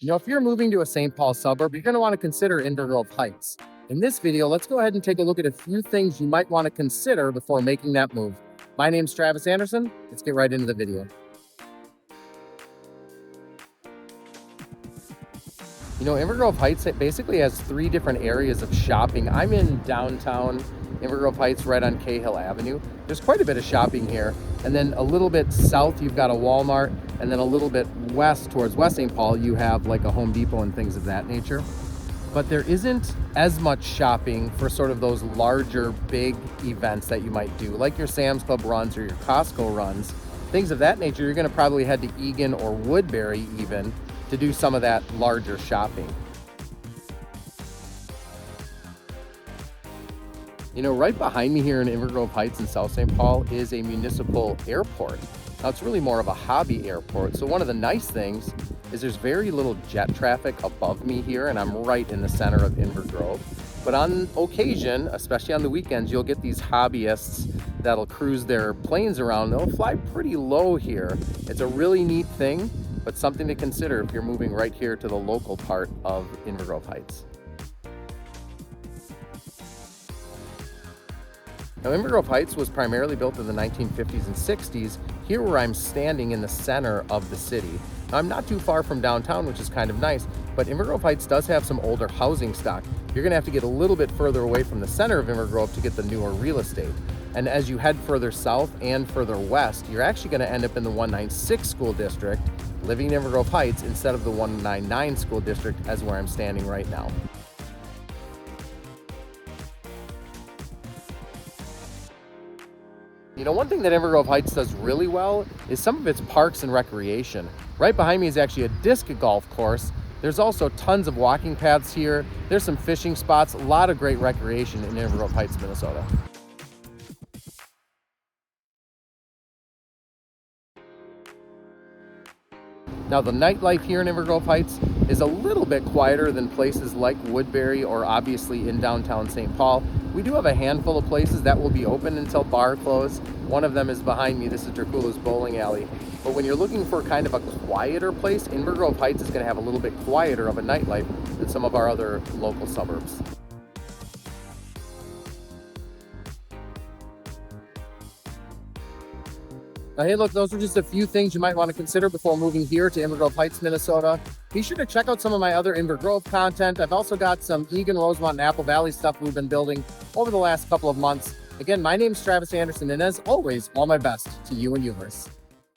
If you're moving to a St. Paul suburb, you're going to want to consider Inver Grove Heights. In this video, let's go ahead and take a look at a few things you might want to consider before making that move. My name's Travis Anderson. Let's get right into the video. Inver Grove Heights basically has three different areas of shopping. I'm in downtown Inver Grove Heights, right on Cahill Avenue. There's quite a bit of shopping here. And then a little bit south, you've got a Walmart. And then a little bit west, towards West St. Paul, you have like a Home Depot and things of that nature. But there isn't as much shopping for sort of those larger, big events that you might do, like your Sam's Club runs or your Costco runs, things of that nature. You're going to probably head to Eagan or Woodbury even to do some of that larger shopping. Right behind me here in Inver Grove Heights in South St. Paul is a municipal airport. Now, it's really more of a hobby airport. So one of the nice things is there's very little jet traffic above me here, and I'm right in the center of Inver Grove. But on occasion, especially on the weekends, you'll get these hobbyists that'll cruise their planes around. They'll fly pretty low here. It's a really neat thing, but something to consider if you're moving right here to the local part of Inver Grove Heights. Now, Inver Grove Heights was primarily built in the 1950s and 60s, here where I'm standing in the center of the city. Now, I'm not too far from downtown, which is kind of nice, but Inver Grove Heights does have some older housing stock. You're gonna have to get a little bit further away from the center of Inver Grove to get the newer real estate. And as you head further south and further west, you're actually gonna end up in the 196 school district, living in Inver Grove Heights, instead of the 199 school district as where I'm standing right now. One thing that Inver Grove Heights does really well is some of its parks and recreation. Right behind me is actually a disc golf course. There's also tons of walking paths here. There's some fishing spots, a lot of great recreation in Inver Grove Heights, Minnesota. Now, the nightlife here in Inver Grove Heights is a little bit quieter than places like Woodbury or obviously in downtown St. Paul. We do have a handful of places that will be open until bar close. One of them is behind me. This is Dracula's Bowling Alley. But when you're looking for kind of a quieter place, Inver Grove Heights is going to have a little bit quieter of a nightlife than some of our other local suburbs. Now, hey, look, those are just a few things you might want to consider before moving here to Inver Grove Heights, Minnesota. Be sure to check out some of my other Inver Grove content. I've also got some Eagan, Rosemont, and Apple Valley stuff we've been building over the last couple of months. Again, my name's Travis Anderson, and as always, all my best to you and yours.